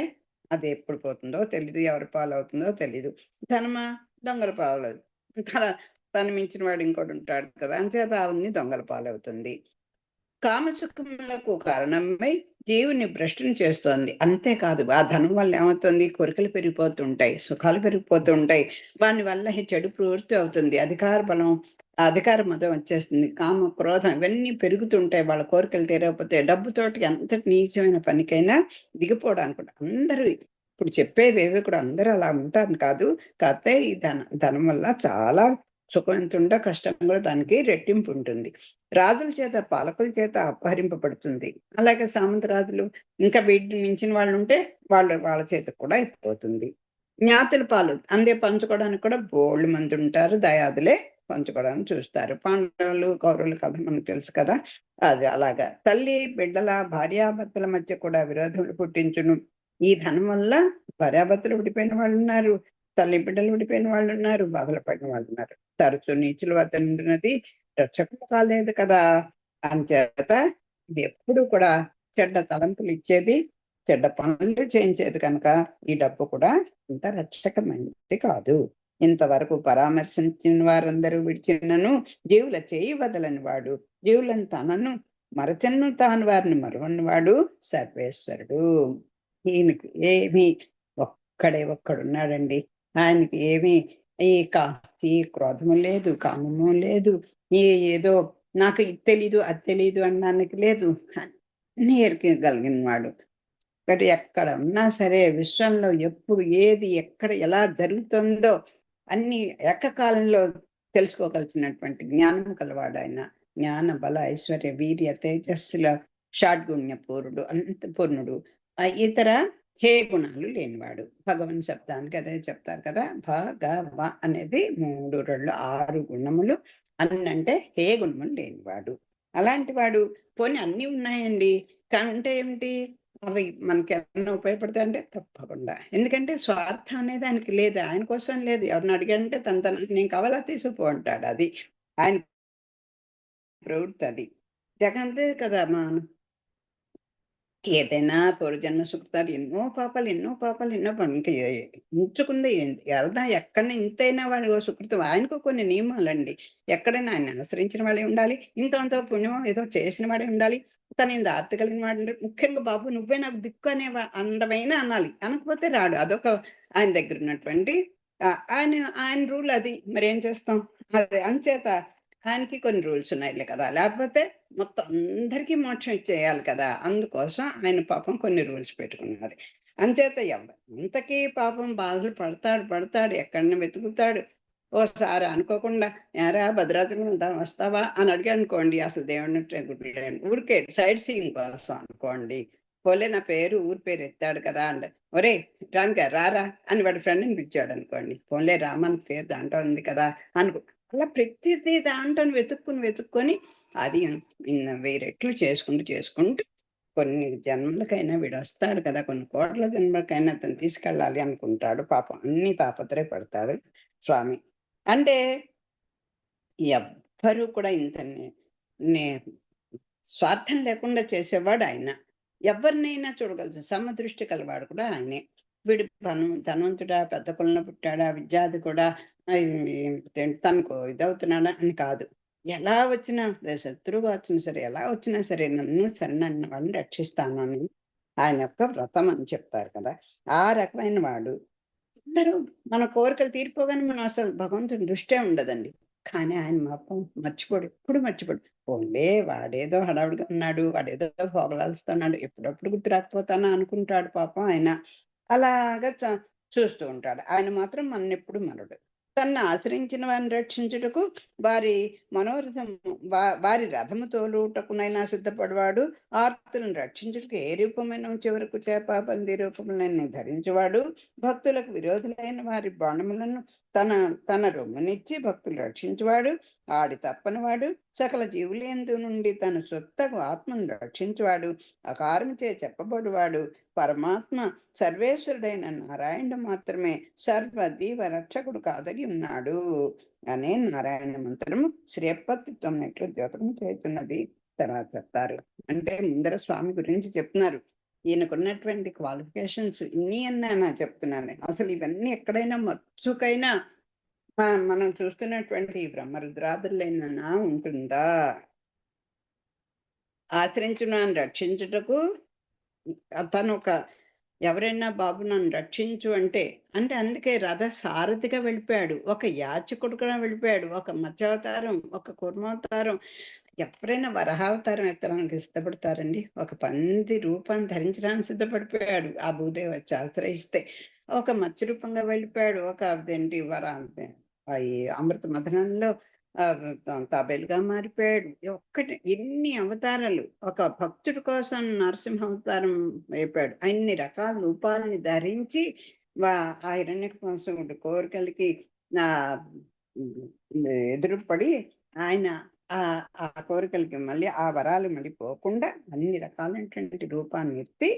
అది ఎప్పుడు పోతుందో తెలీదు, ఎవరి పాలవుతుందో తెలీదు. ధనమా దొంగల పాలు, తను మించిన వాడు ఇంకోటి ఉంటాడు కదా. అంచేత అవన్నీ దొంగల పాలవుతుంది. కామసుఖములకు కారణమై జీవుని భ్రష్టుని చేస్తోంది. అంతేకాదు ఆ ధనం వల్ల ఏమవుతుంది? కోరికలు పెరిగిపోతుంటాయి, సుఖాలు పెరిగిపోతుంటాయి. వాని వల్ల ఈ చెడు ప్రవృత్తి అవుతుంది. అధికార బలం, అధికార మదం వచ్చేస్తుంది. కామ, క్రోధం ఇవన్నీ పెరుగుతుంటాయి. వాళ్ళ కోరికలు తీరకపోతే డబ్బుతోటి ఎంతటి నీచమైన పనికైనా దిగిపోవడానికి కూడా అందరూ ఇప్పుడు చెప్పేవేవి కూడా అందరూ అలా ఉంటారని కాదు. కాకపోతే ఈ ధనం వల్ల చాలా సుఖం ఎంత ఉందో కష్టం కూడా దానికి రెట్టింపు ఉంటుంది. రాజుల చేత, పాలకుల చేత అపహరింపబడుతుంది. అలాగే సామంతరాజులు ఇంకా వీటిని మించిన వాళ్ళు ఉంటే వాళ్ళ చేత కూడా అయిపోతుంది. జ్ఞాతుల పాలు అందే పంచుకోవడానికి కూడా బోళ్ళు మంది ఉంటారు. దయాదులే పంచుకోవడానికి చూస్తారు. పాండవులు, కౌరవుల కథ మనకు తెలుసు కదా. అది అలాగా తల్లి బిడ్డల, భార్యాభర్తల మధ్య కూడా విరోధములు పుట్టించును. ఈ ధనం వల్ల భార్యాభర్తలు విడిపోయిన వాళ్ళు ఉన్నారు, తల్లి బిడ్డలు విడిపోయిన వాళ్ళు ఉన్నారు, బాధలు పడిన వాళ్ళు ఉన్నారు. తరచు నీచుల వద్ద నుండినది రక్షకులు కాలేదు కదా. అంచేత ఇది ఎప్పుడు కూడా చెడ్డ తలంపులు ఇచ్చేది, చెడ్డ పనులు చేయించేది కనుక ఈ డబ్బు కూడా ఇంత రక్షకమైనది కాదు. ఇంతవరకు పరామర్శించిన వారందరూ విడిచినను జీవుల చేయి వదలని వాడు, జీవులను తనను మరచను తాను వారిని మరువని వాడు సర్వేశ్వరుడు. ఈయనకి ఏమి ఒక్కడున్నాడండి. ఆయనకి ఏమి ఈ క్రోధము లేదు, కామము లేదు, ఏదో నాకు ఇది తెలీదు అది తెలీదు అనడానికి లేదు. అన్ని ఎరికగలిగిన వాడు. ఒకటి ఎక్కడ ఉన్నా సరే విశ్వంలో ఎప్పుడు ఏది ఎక్కడ ఎలా జరుగుతుందో అన్ని ఏకకాలంలో తెలుసుకోగలిసినటువంటి జ్ఞానం కలవాడు ఆయన. జ్ఞాన, బల, ఐశ్వర్య, వీర్య, తేజస్సుల షాడ్గుణ్య పూర్ణుడు. ఇతర హే గుణాలు లేనివాడు. భగవన్ శబ్దానికి అదే చెప్తారు కదా, భగవ అనేది 3 2 6 గుణములు. అన్నంటే హే గుణములు లేనివాడు. అలాంటి వాడు. పోనీ అన్ని ఉన్నాయండి అంటే ఏమిటి? అవి మనకి ఏమన్నా ఉపయోగపడతాయంటే తప్పకుండా. ఎందుకంటే స్వార్థం అనేది ఆయనకి లేదు. ఆయన కోసం లేదు. ఎవరిని అడిగాడంటే తన నేను కావాలా తీసుకుపో అంటాడు. అది ఆయన ప్రవృత్తి. అది జగంతే కదా. ఏదైనా పూర్వజన్మ సుకృతాలు ఎన్నో పాపాలు ఎన్నో ఇంక ఉంచుకుంది ఎక్కడ ఇంతైనా వాడి సుకృతం. ఆయనకు కొన్ని నియమాలండి. ఎక్కడైనా ఆయన అనుసరించిన వాడే ఉండాలి, ఇంత పుణ్యం ఏదో చేసిన వాడే ఉండాలి, తను ఇంత ఆర్తి కలిగిన వాడు. ముఖ్యంగా బాబు నువ్వే నాకు దిక్కు అనే అందమైన అనాలి. అనకపోతే రాడు. అదొక ఆయన దగ్గర ఉన్నటువంటి ఆయన రూల్ అది. మరి ఏం చేస్తాం? అదే అంచేత ఆయనకి కొన్ని రూల్స్ ఉన్నాయిలే కదా. లేకపోతే మొత్తం అందరికీ మోక్షం ఇచ్చేయాలి కదా. అందుకోసం ఆయన పాపం కొన్ని రూల్స్ పెట్టుకున్నాడు. అంచేత ఇంతకీ పాపం బాధలు పడతాడు ఎక్కడన్నా వెతుకుతాడు. ఓసారి అనుకోకుండా ఏరా భద్రాచలం వస్తావా అని అడిగాడు అనుకోండి. అసలు దేవుడిని ఊరికే సైడ్ సీయింగ్ కోసం అనుకోండి. పోలే నా పేరు ఊరి పేరు ఎత్తాడు కదా అంటే, ఒరే రామిక రారా అని వాడి ఫ్రెండ్ని పిలిచాడు అనుకోండి. పోన్లే రామన్ పేరు దాంట్లో ఉంది కదా అనుకో. అలా ప్రతిదీ దాంట్లో వెతుక్కొని అది 1000 రెట్లు చేసుకుంటూ కొన్ని జన్మలకైనా వీడు వస్తాడు కదా, కొన్ని కోట్ల జన్మలకైనా అతను తీసుకెళ్ళాలి అనుకుంటాడు. పాపం అన్ని తాపత్రయపడతాడు స్వామి. అంటే ఎవ్వరూ కూడా ఇంత స్వార్థం లేకుండా చేసేవాడు ఆయన. ఎవరినైనా చూడగలదు. సమదృష్టి కలవాడు కూడా ఆయనే. వీడు ధనవంతుడా, పెద్ద కులంలో పుట్టాడా, విద్యార్థి కూడా తనకు ఇదవుతున్నాడా అని కాదు. ఎలా వచ్చినా శత్రువుగా వచ్చినా సరే, ఎలా వచ్చినా సరే నన్ను శరణన్న వాడిని రక్షిస్తాను అని ఆయన యొక్క వ్రతం అని చెప్తారు కదా. ఆ రకమైన వాడు. అందరూ మన కోరికలు తీరిపోగానే మనం అసలు భగవంతుని దృష్టే ఉండదండి. కానీ ఆయన మాత్రం ఎప్పుడు మర్చిపోడు. ఓన్లే వాడేదో హడావుడిగా ఉన్నాడు, వాడేదో పోగలాలుస్తున్నాడు, ఎప్పుడప్పుడు గుర్తు రాకపోతానా అనుకుంటాడు పాపం ఆయన. అలాగా చూస్తూ ఉంటాడు. ఆయన మాత్రం ఎప్పుడు మరడు. తన్ను ఆశ్రయించిన వారిని రక్షించుటకు వారి రథము తోలుటకునైనా సిద్ధపడవాడు. ఆర్తులను రక్షించుటకు ఏ రూపమైన చివరకు చేప పంది రూపములను ధరించేవాడు. భక్తులకు విరోధులైన వారి బాణములను తన రొమ్మునిచ్చి భక్తులు రక్షించువాడు. ఆడి తప్పనివాడు. సకల జీవులందు నుండి తన సొత్తకు ఆత్మను రక్షించువాడు. అకారముచే చెప్పబడువాడు. పరమాత్మ సర్వేశ్వరుడైన నారాయణుడు మాత్రమే సర్వదీవ రక్షకుడు కాదగి ఉన్నాడు అనే నారాయణ మంత్రము శ్రీయప్పత్వం నెట్లు ద్యోతకం చేస్తున్నది. తర్వాత చెప్తారు. అంటే ముందర స్వామి గురించి చెప్తున్నారు. ఈయనకున్నటువంటి క్వాలిఫికేషన్స్ ఇన్ని అన్నా చెప్తున్నాను. అసలు ఇవన్నీ ఎక్కడైనా మచ్చుకైనా మనం చూస్తున్నటువంటి బ్రహ్మరుద్రాదులైనా ఉంటుందా? ఆశ్రయించిన వారిని రక్షించుటకు తను ఎవరైనా బాబు నన్ను రక్షించు అంటే, అందుకే రథ సారథిగా వెళ్ళిపోయాడు. ఒక యాచకుడుగా వెళ్ళిపోయాడు. ఒక మత్స్యావతారం, ఒక కూర్మావతారం. ఎవరైనా వరాహావతారం ఎత్తడానికి సిద్ధపడతారండి? ఒక పంది రూపాన్ని ధరించడానికి సిద్ధపడిపోయాడు. ఆ భూదేవి వచ్చి ఆశ్రయిస్తే. ఒక మత్స్య రూపంగా వెళ్ళిపోయాడు. ఒక అదేంటి ఈ అమృత మథనంలో తాబేలుగా మారిపోయాడు. ఎన్ని అవతారాలు! ఒక భక్తుడి కోసం నరసింహ అవతారం అయిపోయాడు. అన్ని రకాల రూపాలని ధరించి ఆ హిరణ్యకశిపుడి కోరికలకి ఆహ్, ఎదురుపడి ఆయన ఆ కోరికలకి మళ్ళీ ఆ వరాలు మళ్ళీ పోకుండా అన్ని రకాలైనటువంటి రూపాన్ని ఎత్తి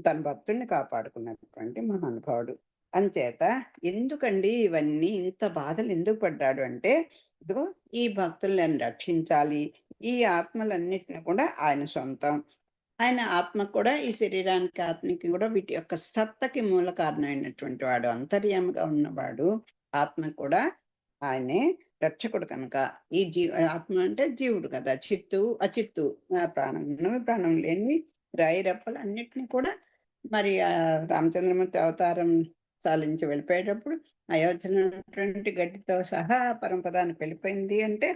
తన భక్తుడిని కాపాడుకున్నటువంటి మహానుభావుడు. అంచేత ఎందుకండి ఇవన్నీ ఇంత బాధలు ఎందుకు పడ్డాడు అంటే, ఇదిగో ఈ భక్తులను రక్షించాలి. ఈ ఆత్మలన్నిటిని కూడా ఆయన సొంతం. ఆయన ఆత్మ కూడా ఈ శరీరానికి, ఆత్మకి కూడా వీటి యొక్క సత్తకి మూల కారణమైనటువంటి వాడు. అంతర్యామిగా ఉన్నవాడు. ఆత్మ కూడా ఆయనే రక్షకుడు కనుక. ఈ ఆత్మ అంటే జీవుడు కదా! చిత్తు, అచిత్తు, ప్రాణం ఉన్నవి, ప్రాణం లేనివి, రాయి రప్పలు అన్నిటిని కూడా మరి రామచంద్రమూర్తి అవతారం సాలించి వెళ్ళిపోయేటప్పుడు అయోధ్యలో ఉన్నటువంటి గడ్డితో సహా పరంపదానికి వెళ్ళిపోయింది అంటే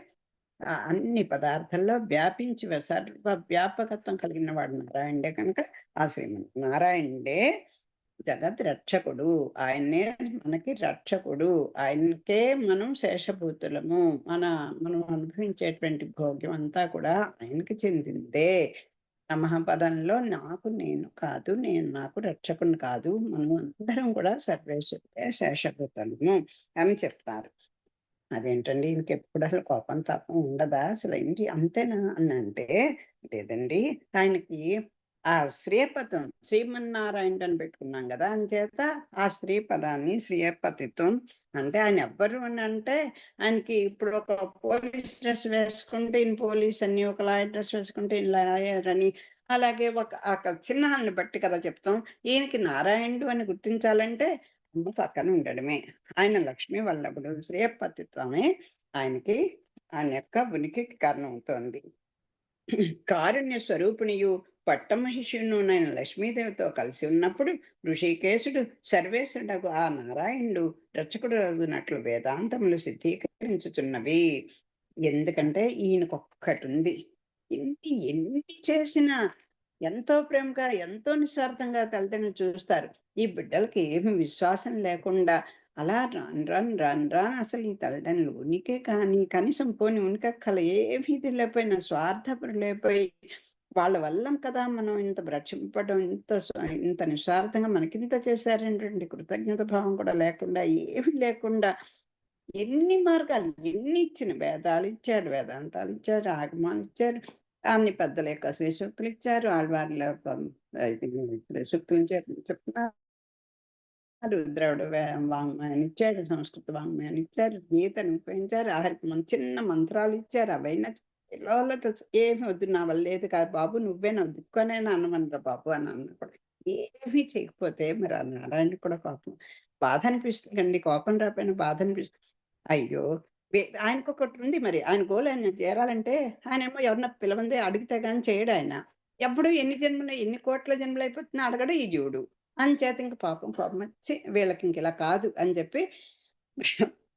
అన్ని పదార్థాల్లో వ్యాపించి సర్వ వ్యాపకత్వం కలిగిన వాడు నారాయణుడే కనుక ఆ నారాయణుడే జగత్ రక్షకుడు. ఆయన్నే మనకి రక్షకుడు. ఆయనకే మనం శేషభూతులము. మనం అనుభవించేటువంటి భోగ్యం అంతా కూడా ఆయనకి చెందిందే. మహాపదంలో నేను కాదు, నేను నాకు రక్షకుని కాదు, మనం అందరం కూడా సర్వేశ్వరుడే శేషభూతము అని చెప్తారు. అదేంటండి ఇంకెప్పుడు అసలు కోపం తాపం ఉండదా? అసలు ఏంటి అంతేనా అని అంటే, లేదండి. ఆయనకి ఆ శ్రీపదం శ్రీమన్నారాయణుడు అని పెట్టుకున్నాం కదా! అంచేత ఆ శ్రీపదాన్ని శ్రీయపతిత్వం అంటే ఆయన ఎవ్వరు అని అంటే, ఆయనకి ఇప్పుడు ఒక పోలీస్ డ్రెస్ వేసుకుంటే ఈయన పోలీస్ అని, ఒక లాయర్ డ్రెస్ వేసుకుంటే ఈయన లాయర్ అని, అలాగే ఒక చిహ్నాలను బట్టి కదా చెప్తాం. ఈయనకి నారాయణుడు అని గుర్తించాలంటే పక్కన ఉండడమే. ఆయన లక్ష్మీ వల్లభుడు. శ్రేయపతిత్వమే ఆయనకి ఆయన యొక్క ఉనికికి కారణమవుతోంది. కారుణ్య స్వరూపిణియు పట్టమహిషునునైన లక్ష్మీదేవితో కలిసి ఉన్నప్పుడు ఋషికేశుడు సర్వేశ్వరుడగు ఆ నారాయణుడు రక్షకుడు రగునట్లు వేదాంతములు సిద్ధీకరించుచున్నవి. ఎందుకంటే ఈయనకొక్కటి ఉంది. ఎన్ని చేసినా ఎంతో ప్రేమగా, ఎంతో నిస్వార్థంగా తల్లిదండ్రులు చూస్తారు. ఈ బిడ్డలకి ఏమి విశ్వాసం లేకుండా అలా రాను అసలు ఈ తల్లిదండ్రులు ఉనికే కానీ కనీసం పోని ఉనికక్కల ఏమీ లేకపోయినా స్వార్థపరులైపోయి వాళ్ళ వల్ల కదా మనం ఇంత రక్షింపడం, ఇంత నిస్వార్థంగా మనకింత చేశారేంటండి, కృతజ్ఞత భావం కూడా లేకుండా, ఏమీ లేకుండా ఎన్ని మార్గాలు, ఎన్ని ఇచ్చిన వేదాలు ఇచ్చాడు, వేదాంతాలు ఇచ్చాడు, ఆగమాలు ఇచ్చారు, అన్ని పెద్దల యొక్క శ్రీసూక్తులు ఇచ్చారు, ఆళ్వార్ల సూక్తులు చెప్తున్నారు, ద్రవిడ వాంగ్మయాన్ని ఇచ్చాడు, సంస్కృత వాంగ్మయాన్ని ఇచ్చారు, గీతను ఉపయోగించారు, ఆఖరికి చిన్న మంత్రాలు ఇచ్చారు. అవైనా ఏమి వద్దు, నా వల్ల లేదు కాదు బాబు, నువ్వే నా దిక్కునే అన్నమనరా బాబు అని అన్నప్పుడు ఏమీ చేయకపోతే మరి ఆ నారాయణకి కూడా బాధ అనిపిస్తుందండి. కోపం రాకపోయినా బాధ అనిపిస్తుంది. అయ్యో! ఆయనకొకటి ఉంది మరి. ఆయన గోల్ ఆయన చేరాలంటే ఆయనేమో ఎవరన్నా పిలవందే అడిగితే గాని చేయడాయన. ఎప్పుడు ఎన్ని కోట్ల జన్మలయిపోతున్నా అడగడు ఈ జీవుడు. అంచేత ఇంక కోపమొచ్చి వీళ్ళకింక ఇలా కాదు అని చెప్పి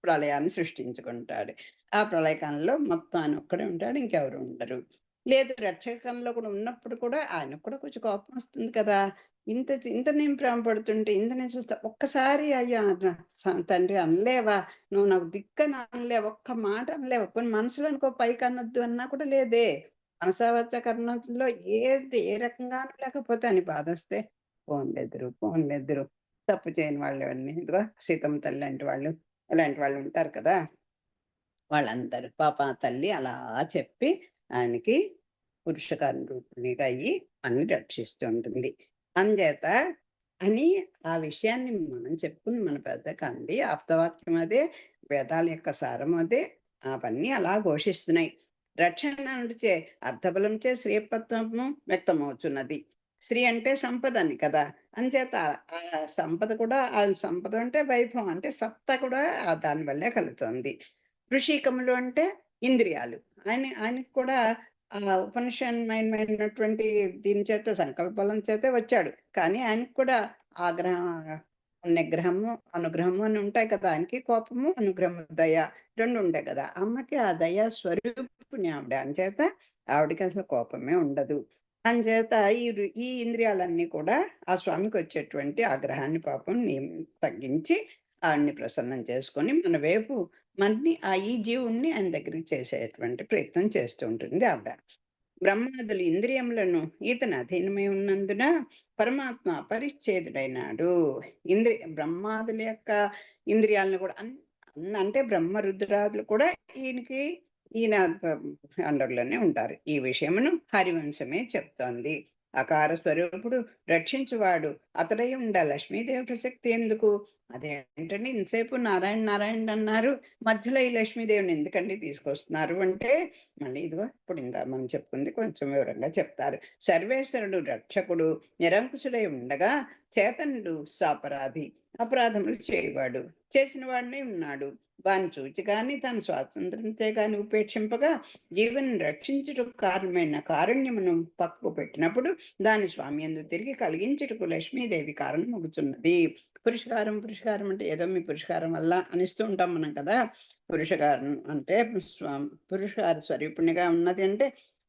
ప్రళయాన్ని సృష్టించుకుంటాడు. ఆ ప్రళయకాలంలో మొత్తం ఆయనొక్కడే ఉంటాడు. ఇంకెవరు ఉండరు. లేదు రక్షకంలో కూడా ఉన్నప్పుడు కూడా ఆయనకు కూడా కొంచెం కోపమొస్తుంది కదా! ఇంత నేను ప్రేమ పడుతుంటే, ఇంత నేను చూస్తే ఒక్కసారి అయ్యా తండ్రి అనలేవా? నువ్వు నాకు దిక్కని అనలేవా? ఒక్క మాట అనలేవా? పోనీ మనసులో అనుకో పైకనొద్దు అన్నా కూడా లేదే. మనసా వాచా కర్మలో ఏ రకంగాను లేకపోతే అని బాధొస్తే పోన్లెద్దురు. తప్పు చేయని వాళ్ళవన్నీ. ఇదిగో సీతమ్మ తల్లి లాంటి వాళ్ళు, ఇలాంటి వాళ్ళు ఉంటారు కదా! వాళ్ళందరూ పాపం ఆ తల్లి అలా చెప్పి ఆయనకి పురుషకార రూపిణిగా అయ్యి అన్ని రక్షిస్తూ ఉంటుంది. అంచేత అని ఆ విషయాన్ని మనం చెప్పుకుని మన పెద్దకంది ఆప్తవాక్యం అదే, వేదాల యొక్క సారం అదే, అవన్నీ అలా ఘోషిస్తున్నాయి. రక్షణ అంటే అర్థబలంచే శ్రీపత్వము వ్యక్తమవుతున్నది. శ్రీ అంటే సంపదని కదా! అంచేత ఆ సంపద కూడా, ఆ సంపద అంటే వైభవం అంటే సత్తా కూడా దాని వల్లే కలుగుతుంది. ఋషికములు అంటే ఇంద్రియాలు. ఆయనకి కూడా ఆ ఉపనిషన్మయమైనటువంటి దీని చేత సంకల్పాలం చేతే వచ్చాడు. కానీ ఆయనకి కూడా ఆగ్రహం, నిగ్రహము, అనుగ్రహము అని ఉంటాయి కదా! ఆయనకి కోపము, అనుగ్రహము, దయ 2 ఉంటాయి కదా! అమ్మకి ఆ దయా స్వరూపిణి ఆవిడ. అంచేత ఆవిడకి అసలు కోపమే ఉండదు. అంచేత ఈ ఇంద్రియాలన్నీ కూడా ఆ స్వామికొచ్చేటువంటి ఆగ్రహాన్ని పాపం తగ్గించి ఆడిని ప్రసన్నం చేసుకొని మన వైపు ఈ జీవుడిని ఆయన దగ్గరికి చేసేటువంటి ప్రయత్నం చేస్తూ ఉంటుంది ఆవిడ. బ్రహ్మాదులు ఇంద్రియములను ఈతని అధీనమై ఉన్నందున పరమాత్మ పరిచ్ఛేదుడైనాడు. బ్రహ్మాదుల యొక్క ఇంద్రియాలను కూడా అంటే బ్రహ్మ రుద్రాదులు కూడా ఈయన అండర్లోనే ఉంటారు. ఈ విషయమును హరివంశమే చెప్తోంది. అకార స్వరూపుడు రక్షించువాడు అతడై ఉండ లక్ష్మీదేవి ప్రసక్తి ఎందుకు? అదేంటండి ఇంతసేపు నారాయణ నారాయణ అన్నారు, మధ్యలో ఈ లక్ష్మీదేవిని ఎందుకండి తీసుకొస్తున్నారు అంటే, మళ్ళీ ఇదిగో ఇప్పుడు ఇంకా మనం చెప్పుకుంది కొంచెం వివరంగా చెప్తారు. సర్వేశ్వరుడు రక్షకుడు నిరంకుశుడై ఉండగా చేతనుడు సాపరాధి, అపరాధములు చేయవాడు, చేసిన వాడినే ఉన్నాడు. వాని చూచి గాని తన స్వాతంత్రంతో గాని ఉపేక్షింపగా జీవన్ రక్షించుటకు కారణమైన కారుణ్యమును పక్కకు పెట్టినప్పుడు దాని స్వామి యందు తిరిగి కలిగించుటకు లక్ష్మీదేవి కారణమగుచున్నది. పురుషకారం అంటే ఏదో మీ పురుషకారం వల్ల అనిస్తూ ఉంటాం మనం కదా. పురుషకారం అంటే పురుషకార స్వరూపునిగా ఉన్నది అంటే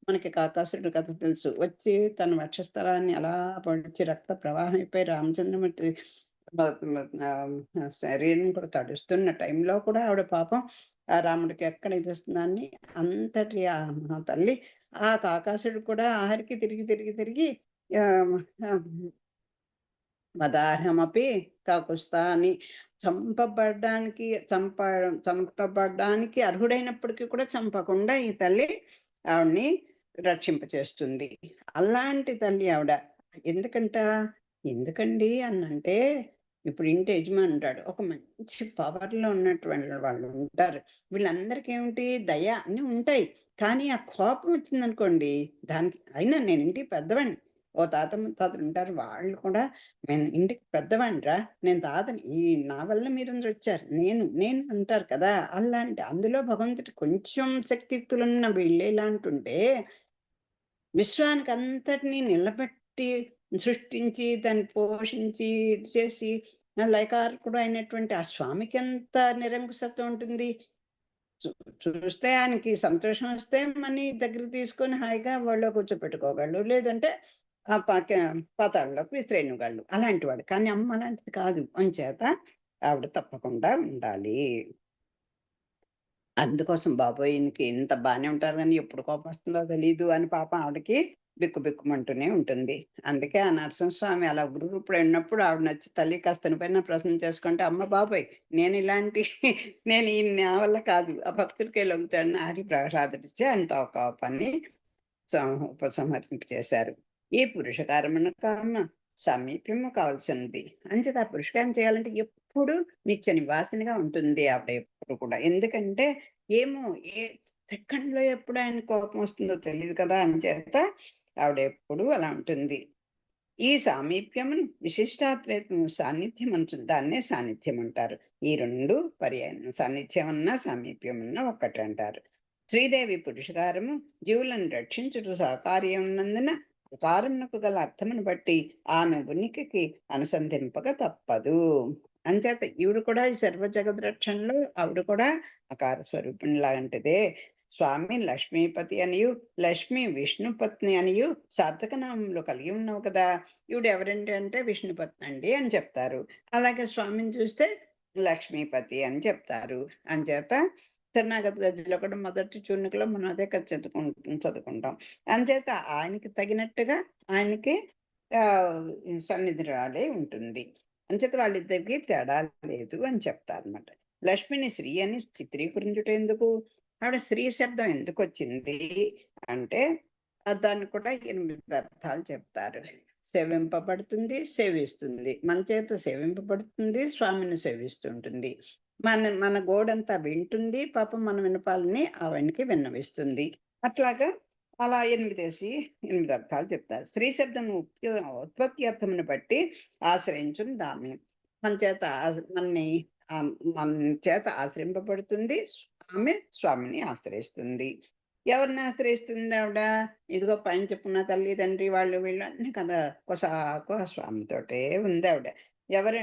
మనకి కాకాసురుడు కథ తెలుసు. వచ్చి తన వక్షస్థలాన్ని అలా పొడిచి రక్త ప్రవాహం అయిపోయి రామచంద్రమూర్తి శరీరం కూడా తడుస్తున్న టైంలో కూడా ఆవిడ పాపం ఆ రాముడికి ఎక్కడ ఇదిస్తుందాన్ని అంతటి ఆ తల్లి ఆ కాకాసుడు కూడా ఆఖరికి తిరిగి మదార్హమపి కాకుస్తా అని చంపబడ్డానికి అర్హుడైనప్పటికీ కూడా చంపకుండా ఈ తల్లి ఆవిడ్ని రక్షింపచేస్తుంది. అలాంటి తల్లి ఆవిడ. ఎందుకండి అనంటే, ఇప్పుడు ఇంటి యజమాని ఉంటాడు. ఒక మంచి పవర్‌లో ఉన్నటువంటి వాళ్ళు ఉంటారు. వీళ్ళందరికీ ఏమిటి దయ అన్నీ ఉంటాయి. కానీ ఆ కోపం వచ్చిందనుకోండి, దానికి అయినా నేను ఇంటికి పెద్దవాడిని. ఓ తాత ముత్తాతలు ఉంటారు. వాళ్ళు కూడా నేను ఇంటికి పెద్దవాడినిరా, నేను తాతని. నా వల్ల మీరందరూ వచ్చారు. నేను అంటారు కదా! అందులో భగవంతుడు కొంచెం శక్తియుక్తులున్న వీళ్ళు ఎలాంటుంటే, విశ్వానికి అంతటిని నిలబెట్టి, సృష్టించి, దాన్ని పోషించి, ఇది చేసి లయకారకుడు అయినటువంటి ఆ స్వామికి ఎంత నిరంకుశత్వం ఉంటుంది. చూ చూస్తే ఆయనకి సంతోషం వస్తే మన్ని దగ్గరికి తీసుకొని హాయిగా ఒళ్ళో కూర్చోపెట్టుకోగలడు. లేదంటే ఆ పాతాళంలోకి విసిరేయనివ్వగలడు. అలాంటి వాడు. కానీ అమ్మ అలాంటిది కాదు. అంచేత ఆవిడ తప్పకుండా ఉండాలి. అందుకోసం బాబోయ్! ఈయనకి ఇంత బానే ఉంటారు గానీ ఎప్పుడు కోపమొస్తుందో తెలీదు అని పాపం ఆవిడకి బిక్కుబిక్కుమంటూనే ఉంటుంది. అందుకే ఆ నరసింహస్వామి అలా ఉగ్రరూపుడై ఉన్నప్పుడు ఆవిడ నచ్చి తల్లి కాస్త చనిపోయినా ప్రసన్నం చేసుకుంటే, అమ్మ బాబోయ్! నేనిలాంటి నేను ఈయన నా వల్ల కాదు. ఆ భక్తుడికే లొంగుతాడని హరి ప్రసాదించి ఆయనతో ఒక పని ఉపసంహరింపచేశారు. ఈ పురుషకారమున కామ సామీప్యము కావాల్సినది. అంచేత ఆ పురుషకారం చేయాలంటే ఎప్పుడు నిత్య నివాసినిగా ఉంటుంది ఆవిడ ఎప్పుడు కూడా. ఎందుకంటే ఏమో ఏ సెకండ్‌లో ఎప్పుడు ఆయన కోపం వస్తుందో తెలీదు కదా! అంచేత ఆవిడ ఎప్పుడూ అలా ఉంటుంది. ఈ సామీప్యమును విశిష్టాద్వైతం సాన్నిధ్యం అంటుంది. దాన్నే సాన్నిధ్యం అంటారు. ఈ 2 పర్యాయం. సాన్నిధ్యం అన్నా, సామీప్యం అన్నా ఒక్కటంటారు. శ్రీదేవి పురుషకారము జీవులను రక్షించుట సహకార్యం ఉన్నందున కారమునకు గల అర్థమును బట్టి ఆమె ఉనికికి అనుసంధింపక తప్పదు. అంచేత ఈవిడ కూడా ఈ సర్వ జగద్ రక్షణలో ఆవిడ కూడా అకార స్వరూపిణి లాంటిదే. స్వామి లక్ష్మీపతి అనియు, లక్ష్మి విష్ణుపత్ని అనియు సార్థకనామంలో కలిగి ఉన్నావు కదా! ఈవిడ ఎవరండి అంటే విష్ణుపత్ని అండి అని చెప్తారు. అలాగే స్వామిని చూస్తే లక్ష్మీపతి అని చెప్తారు. అంచేత శరణాగతి గద్దిలో కూడా మొదటి చూర్ణికలో మనం అదే కదా చదువుకుంటాం. అంచేత ఆయనకి తగినట్టుగా ఆయనకి సన్నిధిరాలే ఉంటుంది. అంచేత వాళ్ళిద్దరికి తేడా లేదు అని చెప్తారన్నమాట. లక్ష్మిని శ్రీ అని చిత్రీకరించుట ఎందుకు? ఆవిడ స్త్రీ శబ్దం ఎందుకొచ్చింది అంటే దాన్ని కూడా 8 అర్థాలు చెప్తారు. సేవింపబడుతుంది, సేవిస్తుంది. మన చేత సేవింపబడుతుంది, స్వామిని సేవిస్తుంటుంది. మన గోడంతా వింటుంది, పాపం మన విన్నపాలని ఆవిడకి విన్నవిస్తుంది. అట్లాగా అలా 8 అర్థాలు చెప్తారు. స్త్రీ శబ్దం ఉత్పత్తి అర్థమును బట్టి ఆశ్రయించును దాన్ని. మన చేత మన చేత ఆశ్రయింపబడుతుంది, ఆమె స్వామిని ఆశ్రయిస్తుంది. ఎవరిని ఆశ్రయిస్తుంది ఆవిడ? ఇదిగో పైన చెప్పుకున్న తల్లి, తండ్రి వాళ్ళు వీళ్ళు అన్నీ కదా! కొసాకు ఆ స్వామితోటే ఉందావిడ. ఎవరిని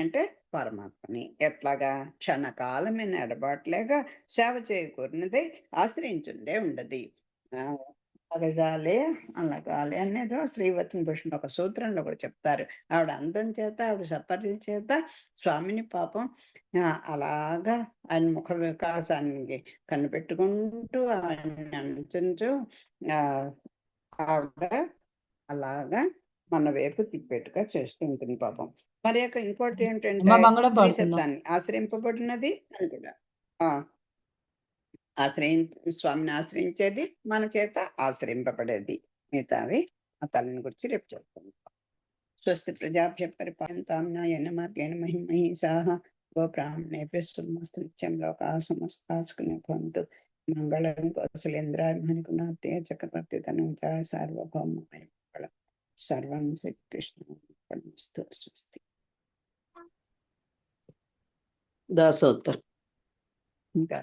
అంటే పరమాత్మని. ఎట్లాగా? క్షణకాలమైన ఎడబాటులేక సేవ చేకూరినదై ఆశ్రయించుందే ఉండది. ఆ! అలగాలే అనేదో శ్రీవత్సన భూషణ్ ఒక సూత్రంలో కూడా చెప్తారు. ఆవిడ అందం చేత, ఆవిడ సపర్యల చేత స్వామిని పాపం అలాగా ఆయన ముఖ వికాసాన్ని కనిపెట్టుకుంటూ ఆయన్ని అనుసరించు ఆహ్, ఆవిడ అలాగా మన వైపు తిప్పేట్టుగా చేస్తూ ఉంటుంది పాపం. మరి ఇంకోటి అమ్మ ఏంటంటే మంగళం శ్రీ పాడుకుందాం. శబ్దాన్ని ఆశ్రయింపబడినది అని కూడా. ఆ! ఆశ్రయిం స్వామిని ఆశ్రయించేది, మన చేత ఆశ్రయింపబడేది. మిగతావి ఆ తల్లిని గురించి రేపు చెప్తాను. స్వస్తి ప్రజాభ్య పరిపాలయంతాం న్యాయేన మార్గేణ మహిమహీషాః గోబ్రాహ్మణేభ్యः శుభమస్తు నిత్యం లోకాః సమస్తాః సుఖినో భవంతు. మంగళం కౌసలేంద్రాయ మణిగుణాబ్దే చక్రవర్తి తనూజాయ సార్వభౌమాయ మంగళం. సర్వం శ్రీకృష్ణార్పణమస్తు. స్వస్తి. దాసోత్తర్. ఇంకా